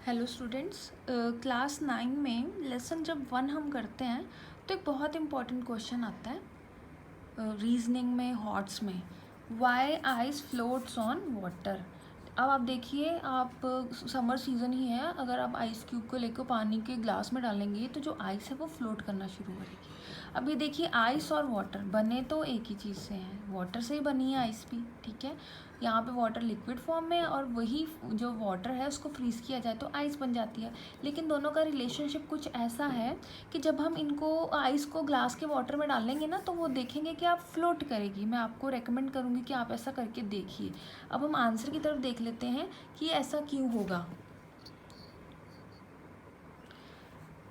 Hello students, class 9 में lesson जब 1 हम करते हैं तो एक बहुत इम्पॉर्टेंट क्वेश्चन आता है रीजनिंग में, हॉट्स में। Why ice floats on water. अब आप देखिए, आप समर सीज़न ही है, अगर आप आइस क्यूब को लेकर पानी के ग्लास में डालेंगे तो जो आइस है वो फ्लोट करना शुरू करेगी। अब ये देखिए, आइस और वाटर बने तो एक ही चीज़ से हैं, वाटर से ही बनी है आइस भी, ठीक है। यहाँ पे वाटर लिक्विड फॉर्म में, और वही जो वाटर है उसको फ्रीज़ किया जाए तो आइस बन जाती है। लेकिन दोनों का रिलेशनशिप कुछ ऐसा है कि जब हम इनको आइस को ग्लास के वाटर में डालेंगे ना तो वो देखेंगे कि आप फ्लोट करेगी। मैं आपको रेकमेंड करूँगी कि आप ऐसा करके देखिए। अब हम आंसर की तरफ देख लेते हैं कि ऐसा क्यों होगा।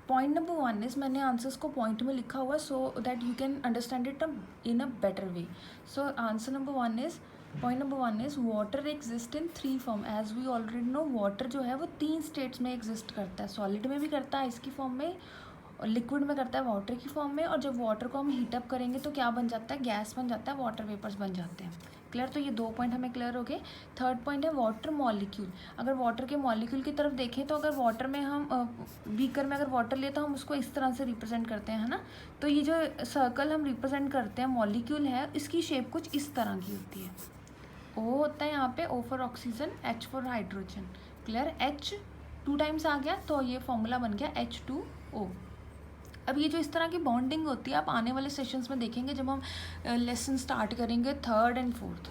पॉइंट नंबर 1 इज, मैंने आंसर्स को पॉइंट में लिखा हुआ so that you can understand it in a better way. So answer number 1 is, point number 1 is water exist in 3 form. As we already know, water जो है वो 3 states में exist करता है। सॉलिड में भी करता है, इसकी फॉर्म में, और लिक्विड में करता है वाटर की फॉर्म में। और जब वाटर को हम हीटअप करेंगे तो क्या बन जाता है, गैस बन जाता है, वाटर वेपर्स बन जाते हैं। क्लियर? तो ये 2 पॉइंट हमें क्लियर हो गए। थर्ड पॉइंट है वाटर मॉलिक्यूल। अगर वाटर के मॉलिक्यूल की तरफ देखें तो अगर वाटर में हम बीकर में अगर वाटर लिए तो हम उसको इस तरह से रिप्रेजेंट करते हैं, है ना। तो ये जो सर्कल हम रिप्रेजेंट करते हैं, मॉलिक्यूल है, इसकी शेप कुछ इस तरह की होती है। ओ होता है यहाँ पे O for oxygen, H for hydrogen. Clear? H 2 times आ गया तो ये फॉर्मूला बन गया H2O। अब ये जो इस तरह की बॉन्डिंग होती है, आप आने वाले सेशंस में देखेंगे जब हम लेसन स्टार्ट करेंगे 3rd and 4th,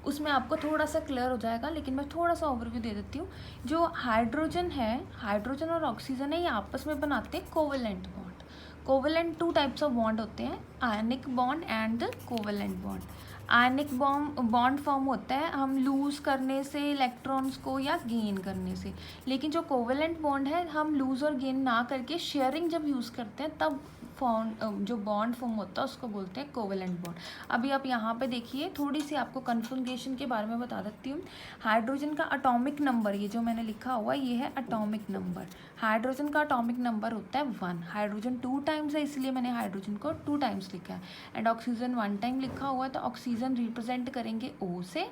उसमें आपको थोड़ा सा क्लियर हो जाएगा। लेकिन मैं थोड़ा सा ओवरव्यू दे देती हूँ। जो हाइड्रोजन है, हाइड्रोजन और ऑक्सीजन है, ये आपस में बनाते हैं covalent bond. Covalent 2 types of bond होते हैं, ionic bond and covalent bond. Ionic bond form होता है हम लूज़ करने से इलेक्ट्रॉन्स को या गेन करने से। लेकिन जो कोवेलेंट बॉन्ड है, हम लूज़ और गेन ना करके शेयरिंग जब यूज़ करते हैं तब जो बॉन्ड फॉर्म होता है उसको बोलते हैं कोवेलेंट बॉन्ड। अभी आप यहाँ पे देखिए, थोड़ी सी आपको कन्फर्मेशन के बारे में बता देती हूँ। हाइड्रोजन का एटॉमिक नंबर, ये जो मैंने लिखा हुआ ये है एटॉमिक नंबर। हाइड्रोजन का एटॉमिक नंबर होता है 1। हाइड्रोजन 2 टाइम्स है, इसलिए मैंने हाइड्रोजन को 2 टाइम्स लिखा है। एंड ऑक्सीजन 1 टाइम लिखा हुआ है, तो ऑक्सीजन रिप्रेजेंट करेंगे O से,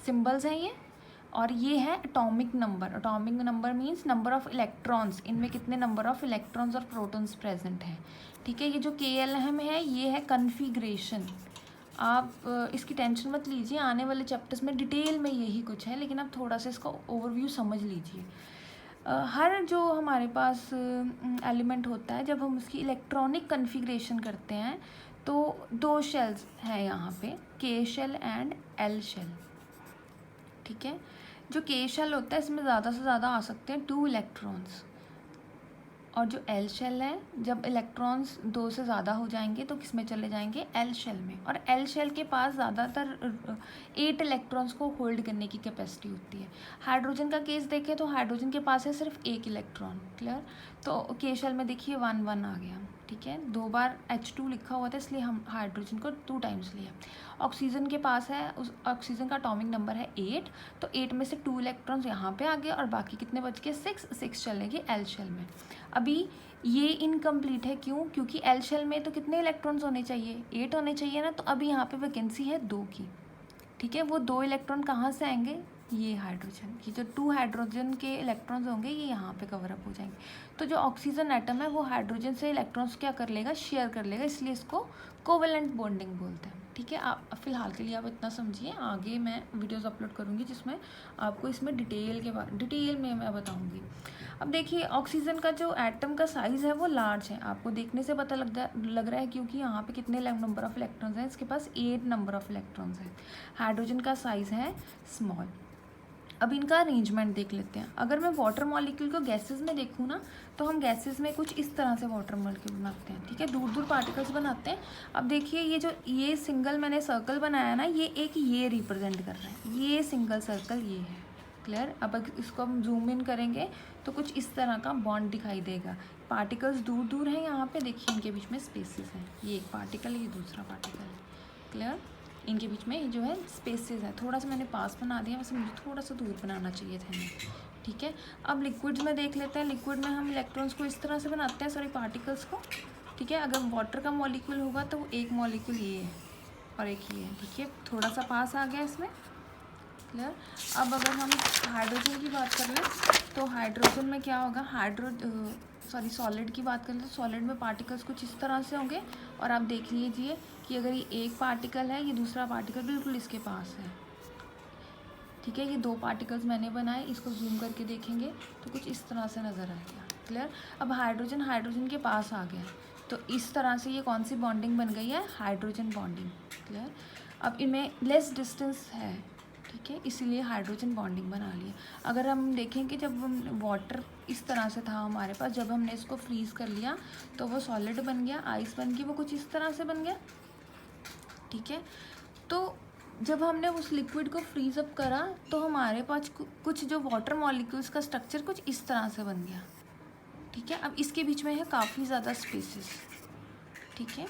सिम्बल्स हैं ये। और ये है atomic number. Atomic number means number of electrons, इनमें कितने नंबर ऑफ इलेक्ट्रॉन्स और प्रोटॉन्स प्रेजेंट हैं, ठीक है। ये जो KLM है ये है कन्फिग्रेशन। आप इसकी टेंशन मत लीजिए, आने वाले चैप्टर्स में डिटेल में यही कुछ है, लेकिन आप थोड़ा सा इसका ओवरव्यू समझ लीजिए। हर जो हमारे पास एलिमेंट होता है, जब हम उसकी इलेक्ट्रॉनिक कन्फिग्रेशन करते हैं तो 2 शेल्स हैं यहाँ पे, K shell and L shell, ठीक है। जो K शेल होता है इसमें ज़्यादा से ज़्यादा आ सकते हैं 2 इलेक्ट्रॉन्स, और जो L शेल है, जब इलेक्ट्रॉन्स 2 से ज़्यादा हो जाएंगे तो किस में चले जाएंगे, L शेल में। और L शेल के पास ज़्यादातर 8 इलेक्ट्रॉन्स को होल्ड करने की कैपेसिटी होती है। हाइड्रोजन का केस देखें तो हाइड्रोजन के पास है सिर्फ 1 इलेक्ट्रॉन। क्लियर? तो K शेल में देखिए 1 1 आ गया, ठीक है। 2 बार H2 लिखा हुआ था इसलिए हम हाइड्रोजन को 2 टाइम्स लिया। ऑक्सीजन के पास है, उस ऑक्सीजन का एटॉमिक नंबर है 8, तो 8 में से 2 इलेक्ट्रॉन्स यहाँ पे आ गए और बाकी कितने बच गए, 6 चलेंगे L शेल में। अभी ये इनकम्प्लीट है, क्यों? क्योंकि L शेल में तो कितने इलेक्ट्रॉन्स होने चाहिए, 8 होने चाहिए ना। तो अभी यहाँ पे वैकेंसी है 2 की, ठीक है। वो 2 इलेक्ट्रॉन कहाँ से आएंगे, ये हाइड्रोजन की जो 2 हाइड्रोजन के इलेक्ट्रॉन्स होंगे ये यहाँ पे कवर अप हो जाएंगे। तो जो ऑक्सीजन एटम है वो हाइड्रोजन से इलेक्ट्रॉन्स क्या कर लेगा, शेयर कर लेगा, इसलिए इसको कोवेलेंट बॉन्डिंग बोलते हैं, ठीक है। आप फिलहाल के लिए आप इतना समझिए, आगे मैं वीडियोस अपलोड करूँगी जिसमें आपको इसमें डिटेल में मैं बताऊँगी। अब देखिए, ऑक्सीजन का जो एटम का साइज़ है वो लार्ज है, आपको देखने से पता लग रहा है, क्योंकि यहाँ पे कितने नंबर ऑफ इलेक्ट्रॉन्स हैं, इसके पास 8 नंबर ऑफ इलेक्ट्रॉन्स हैं। हाइड्रोजन का साइज़ है स्मॉल। अब इनका अरेंजमेंट देख लेते हैं। अगर मैं वाटर मॉलिक्यूल को गैसेस में देखूँ ना, तो हम गैसेस में कुछ इस तरह से वाटर मॉलिक्यूल बनाते हैं, ठीक है, दूर दूर पार्टिकल्स बनाते हैं। अब देखिए, ये जो ये सिंगल मैंने सर्कल बनाया ना, ये रिप्रेजेंट कर रहा है, ये सिंगल सर्कल ये है। क्लियर? अब इसको हम जूम इन करेंगे तो कुछ इस तरह का बॉन्ड दिखाई देगा। पार्टिकल्स दूर दूर हैं, यहाँ पे देखिए इनके बीच में स्पेसेस हैं, ये एक पार्टिकल है, ये दूसरा पार्टिकल है। क्लियर? इनके बीच में जो है स्पेसेस है। थोड़ा सा मैंने पास बना दिया, वैसे मुझे थोड़ा सा दूर बनाना चाहिए था इन्हें, ठीक है। अब लिक्विड्स में देख लेते हैं। लिक्विड में हम इलेक्ट्रॉन्स को इस तरह से बनाते हैं, सॉरी पार्टिकल्स को, ठीक है। अगर वाटर का मॉलिक्यूल होगा तो एक मॉलिक्यूल ये है और एक ये है, ठीक है। थोड़ा सा पास आ गया इसमें। क्लियर? अब अगर हम हाइड्रोजन की बात कर लें तो हाइड्रोजन में क्या होगा, सॉलिड की बात करें तो सॉलिड में पार्टिकल्स कुछ इस तरह से होंगे, और आप देख लीजिए कि अगर ये एक पार्टिकल है, ये दूसरा पार्टिकल बिल्कुल इसके पास है, ठीक है। ये दो पार्टिकल्स मैंने बनाए, इसको जूम करके देखेंगे तो कुछ इस तरह से नज़र आएगा, क्लियर। अब हाइड्रोजन के पास आ गया, तो इस तरह से ये कौन सी बॉन्डिंग बन गई है, हाइड्रोजन बॉन्डिंग, क्लियर। अब इनमें लेस डिस्टेंस है, ठीक है, इसीलिए हाइड्रोजन बॉन्डिंग बना लिया। अगर हम देखें कि जब वाटर इस तरह से था हमारे पास, जब हमने इसको फ्रीज़ कर लिया तो वो सॉलिड बन गया, आइस बन गई, वो कुछ इस तरह से बन गया, ठीक है। तो जब हमने उस लिक्विड को फ्रीज अप करा तो हमारे पास कुछ जो वाटर मॉलिक्यूल्स का स्ट्रक्चर कुछ इस तरह से बन गया, ठीक है। अब इसके बीच में है काफ़ी ज़्यादा स्पेसेस, ठीक है।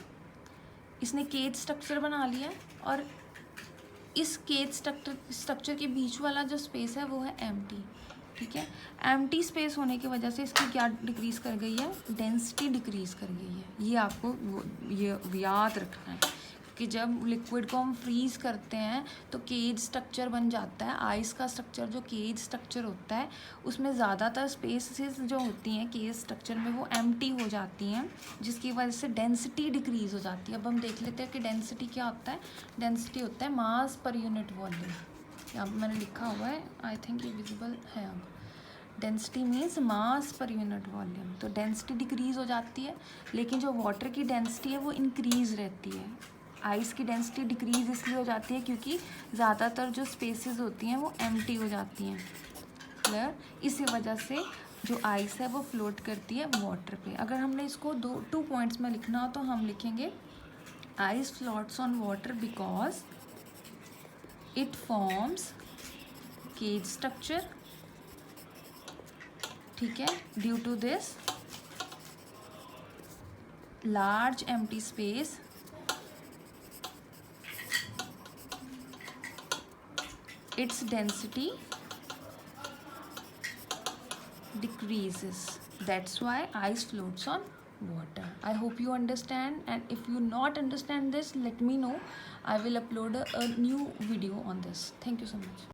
इसने केज स्ट्रक्चर बना लिया, और इस केज स्ट्रक्चर के बीच वाला जो स्पेस है वो है एम्प्टी, ठीक है। एम्प्टी स्पेस होने की वजह से इसकी क्या डिक्रीज़ कर गई है, डेंसिटी डिक्रीज़ कर गई है। ये आपको ये याद रखना है कि जब लिक्विड को हम फ्रीज़ करते हैं तो केज स्ट्रक्चर बन जाता है। आइस का स्ट्रक्चर जो केज स्ट्रक्चर होता है उसमें ज़्यादातर स्पेसेस जो होती हैं केज स्ट्रक्चर में वो एम्प्टी हो जाती हैं, जिसकी वजह से डेंसिटी डिक्रीज़ हो जाती है। अब हम देख लेते हैं कि डेंसिटी क्या होता है। डेंसिटी होता है मास पर यूनिट वॉल्यूम, यहाँ पर मैंने लिखा हुआ है, आई थिंक ये विजिबल है। अब density means mass per unit volume, तो डेंसिटी डिक्रीज़ हो जाती है, लेकिन जो वाटर की डेंसिटी है वो इंक्रीज़ रहती है। आइस की डेंसिटी डिक्रीज़ इसलिए हो जाती है क्योंकि ज़्यादातर जो स्पेसेस होती हैं वो एम्प्टी हो जाती हैं, क्लियर। इसी वजह से जो आइस है वो फ्लोट करती है वाटर पे। अगर हमने इसको टू पॉइंट्स में लिखना हो तो हम लिखेंगे ice floats on water because it forms cage structure, ठीक है। Due to this large empty space its density decreases. That's why ice floats on water. I hope you understand, and if you not understand this, let me know. I will upload a new video on this. Thank you so much.